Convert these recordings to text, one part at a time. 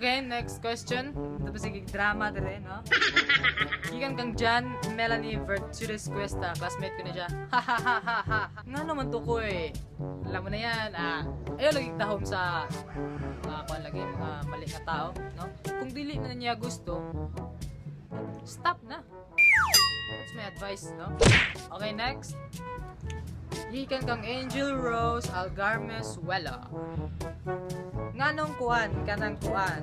Okay, next question. Tapos sige, drama din, no? Gikan kang Jan Melanie Virtudes Cuesta. Classmate ko na siya. Hahaha. Nga naman to ko eh. Alam mo na yan. Ayaw lagi tahom sa mga mali na tao, no? Kung dili na niya gusto, stop na. That's my advice, no? Okay, next. Gikan kang Angel Rose Algarmes Wella. Nganong kuan kanang kuan.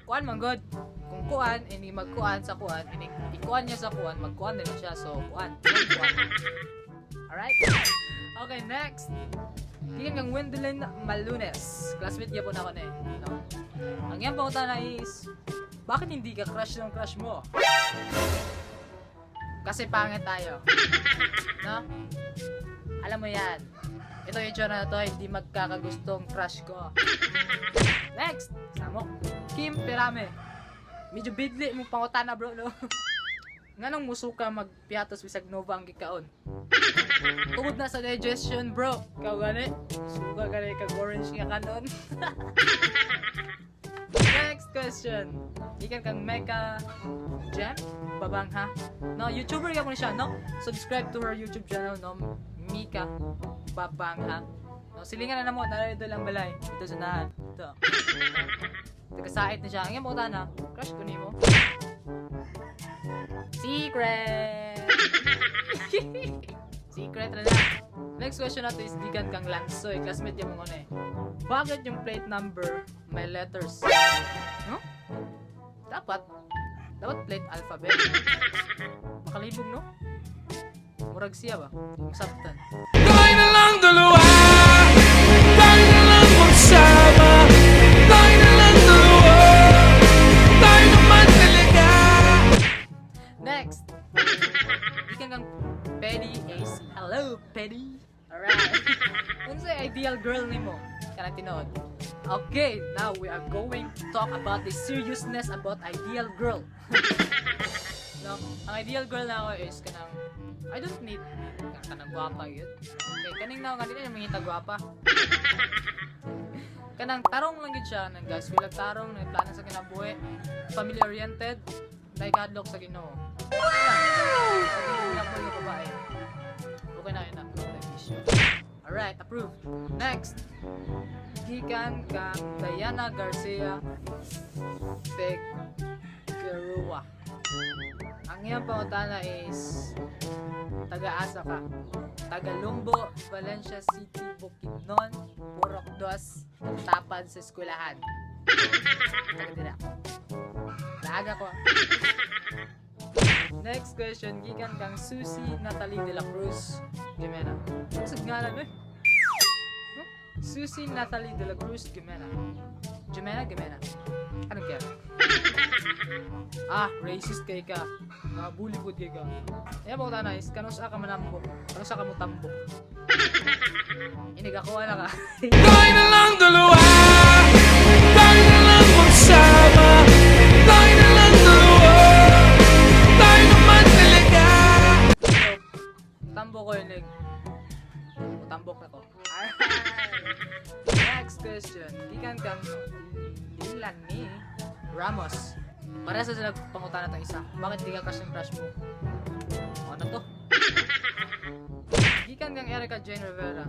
Kuan man good. Kung kuan ini magkuan sa kuan, ini ikuan niya sa kuan, magkuan din siya. So kuan. Alright? Okay, next. Gikan kang Wendelin Malunes. Classmate gyapon ako na eh. No? Ang iyang pangutana is, bakit hindi ka crush ng crush mo? Kasi pangit tayo. No? Alam mo yan. Ito yung tsura na to, hindi magkakagustong crush ko. Next! Samok. Kim Perame. Medyo bidli mong pangutana bro, no? Nganong musuka magpiatos bisag nova ang gikaon? Tungod na sa digestion bro. Ikaw gani? Suka gani kag orange nga kanon. Next question. Ikan kang Mecca Jam Babangha. No, YouTuber ka mo siya, no? Subscribe to her YouTube channel, no? Mika Babangha. No, silingan na mo, narito lang balay. Ito sa nahan. Ito. Nagkasait na siya. Ang yung na, crush ko nimo. Secret! Secret na lang. Next question natin is gikan kang Lansoy. Classmate yung mga eh. Bakit yung plate number may letters? No? Dapat plate alphabet. Makalibog, no? Murag siya ba? Masabtan. Tayo na lang dalawa, tayo na lang magsama, tayo na lang dalawa, tayo naman talaga. Next! Ikan kang Petty AC. Hello, Petty! Alright. Unsay ideal girl nimo? Kana tinood. Okay, now we are going to talk about the seriousness about ideal girl. No, ang ideal girl na ako is kanang I don't need kanang gwapa yun. Okay, kaning na kanina yung mangita gwapa. Kanang tarong lang gid siya, nang gas wala tarong, nang plano sa kinabuhi, family oriented, naikadlok sa Ginoo. Okay na yun na. Alright, approved. Next. Gikan kang Diana Garcia Figueroa. Ang iyang pangutana is taga-asa ka. Taga-Lumbo, Valencia City, Bukidnon, Purok 2, tapad sa eskwelahan. Taga-tira. Naaga ko. Next question, gikan kang Susie Natalie de la Cruz Gimena. Masag ngalan eh. Susie Natalie de la Cruz Gimena. Gimena. Anong kaya? Racist kay ka. Bully food kay ka. Kaya ba ko tanais, kanus ka manambok, kanus ka mo tambok. Inigakuha na ka. Tayo na lang dalawa, tayo na lang magsama, tayo na lang dalawa, tayo naman talaga. Tambok ko yun, tambok na ko. Next question. Gikan kang Lilani Ramos. Para sa sila pangutan natin isa. Bakit di ka crush ng crush mo? Ano to? Gikan kang Erica Jane Rivera.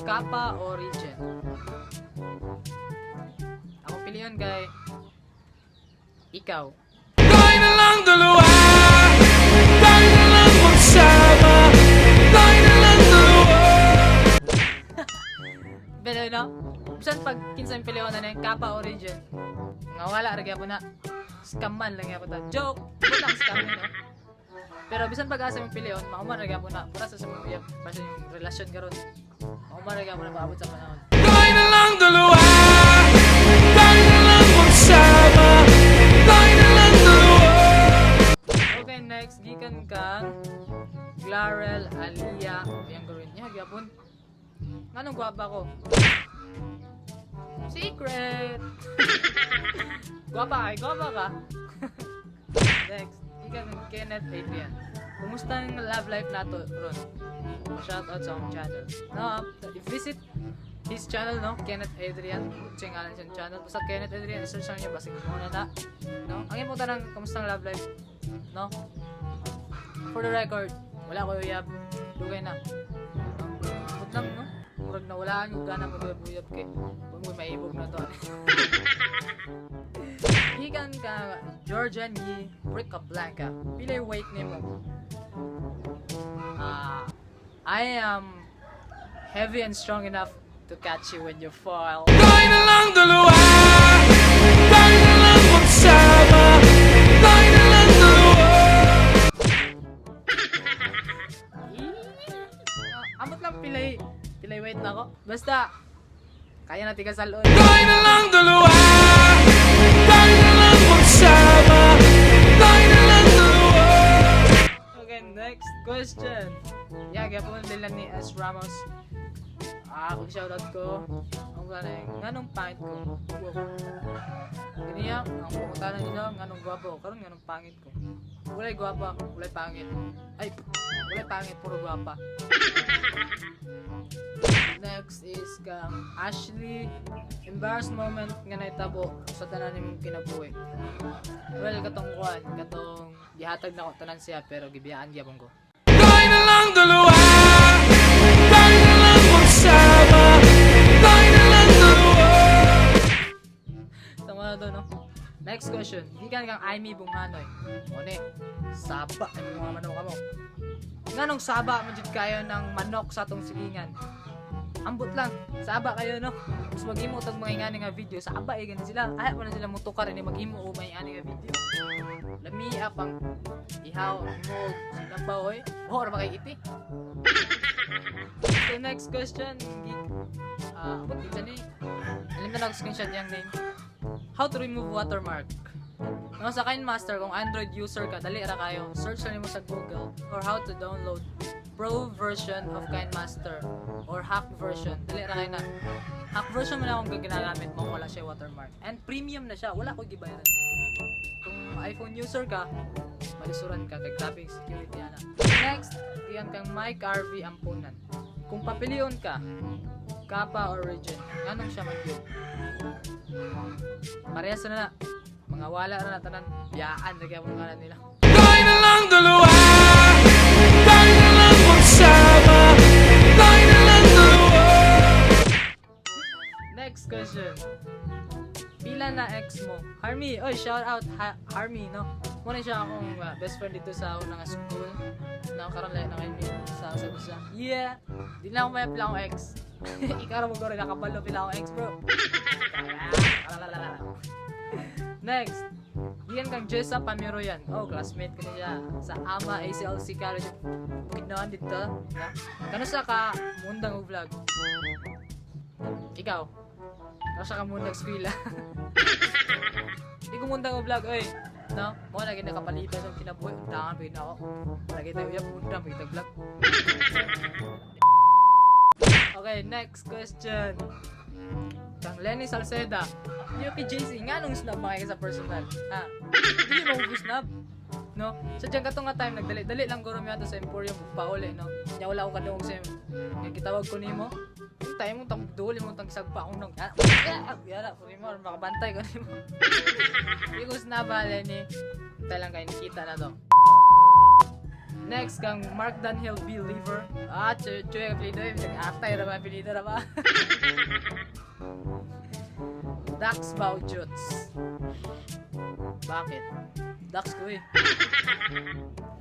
Kappa o Origin? Ako pilihan kay ikaw. Tayo na lang dalawa, tayo na lang magsama, tayo na lang dalawa. Pero no? Bisan pag kinsang pilihan na yung Kappa Origin, nga wala, ragya po na scam man lang yan po ta. Joke! Butang scam yun, no? Pero bisan pag-asa yung pilihan, makuman ragya po na para sa sumuyap, para sa yung relasyon ka ron. Makuman ragya po na paabot sa panahon. Tayo na lang dalawa, tayo na lang magsama, tayo na lang dalawa. Okay, next, gikan kang Clarel Alia. Ayan gawin niya, gyapon. Anong gwapa ko? Secret! Gwapa ka? Next, gikan kang Kenneth Adrian. Kumusta ang love life nato, Ron? Shoutout sa akong channel. No, i-visit his channel, no? Kenneth Adrian. Siya nga lang siyang channel. Basta Kenneth Adrian, search lang niya. Basta kung na, no? Ang important ng kamusta ang love life, no? For the record, wala ko uyab. Dugay na. Huwag lang, no? Murag na walaan yung gana mo uyab kay. Huwag mo maibog na to. Ikan ka, Georgian Yi Brica Blanca. Pila yung weight name mo? I am heavy and strong enough to catch you when you fall. Tayo na lang dalawa, tayo na lang magsama, tayo na lang dalawa. Amot lang pilay weight na ako. Basta, kaya na tigasalon. Tayo na lang dalawa, tayo na lang magsama, tayo na lang dalawa. Okay, next question. Kaya po nila ni S. Ramos. Kung shoutout ko, ang wala yung nganong pangit ko. Ganiya, ang pumutanan nila, nganong gwapo. Karon nganong pangit ko. Walay gwapa, walay pangit. Ay, walay pangit, puro gwapa. Next is kang Ashley. Embarrassed moment nga naitabo sa tanan nimong kinabuhi. Well, katong kuan, katong gihatag na ko tanan siya pero gibiyaan gyapon ko. Tayo na lang dalawa, tayo na lang magsama, tayo na lang dalawa. Tama na to, no? Next question. Gikan kang Aimee Bunganoy. One, saba ang mga manok mo. Nganong saba mo jud kayo ng manok sa atong silingan? Ambot lang, saba kayo, no? Mas maghimo tag mga ingani nga video, saba ganun sila. Ayaw mo na sila mutukar ni maghimo o may ingani nga video. Lami apang ihaw mo silambaw oy. Or makikiti. So next question, abot kita ni. Alam na lang screenshot yung name. How to remove watermark. No, sa KineMaster, kung Android user ka, dali ra kayo. Search lang mo sa Google or how to download pro version of KineMaster or hack version. Dali ra kayo na. Hack version mo na akong ginagamit mo, wala siya watermark. And premium na siya, wala ko gibayaran. Kung iPhone user ka, malisuran ka kay grabe security ana. Next, iyan kang Mike RV Ampunan. Kung papilion ka, Kappa or Region, anong siya mag-yun? Parehas na na. Mga wala na tanan, biyaan na kaya mga nila. Tayo na lang dalawa, tayo na lang magsama, tayo na lang dalawa. Next question. Pila na ex mo? Harmy, oy, shout out Harmy, no? Muna siya akong best friend dito sa unang school. Nakakaroon lang na kayo sa usa. Yeah! Di na ako may pila akong ex. Ikaw mo ko rin nakapalo pila akong ex, bro. Next. Iyan kang Jessa Pamiro yan. Oh, classmate ko niya sa AMA ACLC College of Bukidnon dito. Kano sa ka mundang vlog? Ikaw? Kano sa ka mundang skwila? Hindi ko mundang vlog, oy. No? Mo lagi nakapalitan ng kinabuhi. Undangan pa yun ako. Lagi tayo uyap, undang pa yung vlog. Okay, next question. Kang Lenny Salceda. Yung kay JC, nga nung snub makikita sa personal. Ha? Hindi mo snub. No? Sadyang katong nga time, nagdali-dali lang ko rumiyado sa Emporium pauli, no? Nya wala ko kadungog sa yung gitawag ko nimo. Yung time mo, duli mo, sagpa akong nung, yala, puri mo, makabantay ko nimo. Hindi ko snub, Lenny. Tayo lang kayo, nakita na to. Next, kang Mark Dunhill Believer. Chuy ang apelido eh. Nag-atay na ba apelido na ba? Dax Baujuts. Bakit? Dax ko eh.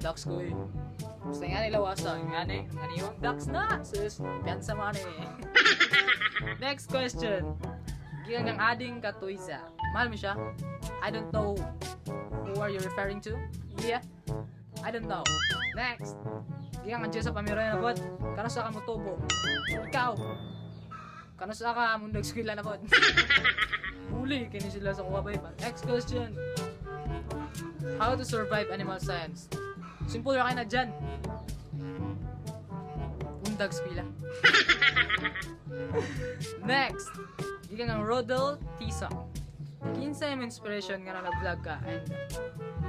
Dax ko eh. Basta nga nilawasa. Nga niwang Dax na. Sus, piyansa mo ano eh. Next question. Gigang ng ading Katuiza. Mahal mo siya? I don't know who are you referring to? Yeah. I don't know. Next. Gigang ang Jessa Pamiro yan abot. Kano sa ka mo tubo? Ikaw. Kano sa ka mundag skwila na abot? Huli, kini sila sa kuwabay pa. Next question. How to survive animal science? Simple ra kayo na dyan. Mundag skwila. Next. Gigang ang Rodel Tisa. Kinsa yung inspiration nga na nag-vlog ka and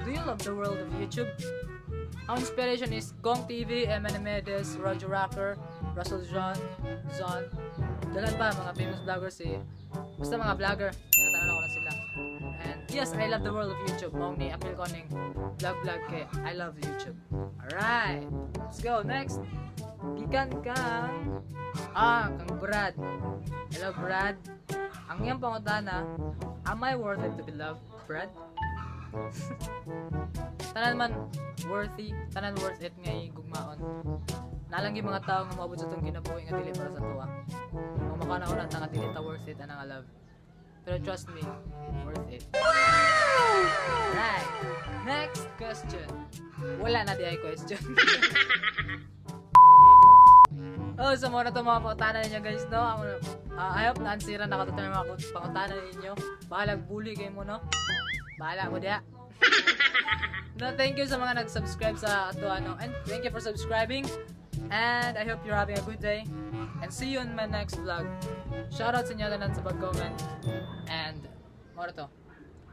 do you love the world of YouTube? Our inspiration is Gong TV, MN Medes, Roger Rocker, Russell John, Zon, Dagan pa mga famous vloggers eh. Basta mga vlogger, tinatanan ako na sila. And yes, I love the world of YouTube. Mong ni appeal ko ning vlog kay I love YouTube. Alright, let's go next. Gikan kang kang Brad. Hello Brad. Ang iyang pangutana, am I worth it to be loved, Brad? Tanan man worthy, tanan worth it nga igugmaon. Nalang yung mga tao nga maabot sa itong kinabuhi nga dili para sa tuwa. Kung makanauna ta nga dili ta worth it ana nga love. Pero trust me, worth it. Right. Next question. Wala na di ay question. Oh, so muna itong mga pangutanan ninyo guys, no? I hope na-answeran na katutunan mga pangutanan ninyo. Bahalag bully kayo mo, no? Bahala mo diya. No, thank you sa mga nag-subscribe sa ato, ano. And thank you for subscribing. And I hope you're having a good day. And see you in my next vlog. Shoutout sa inyo na sa pag-comment. And, muna to.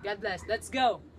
God bless. Let's go!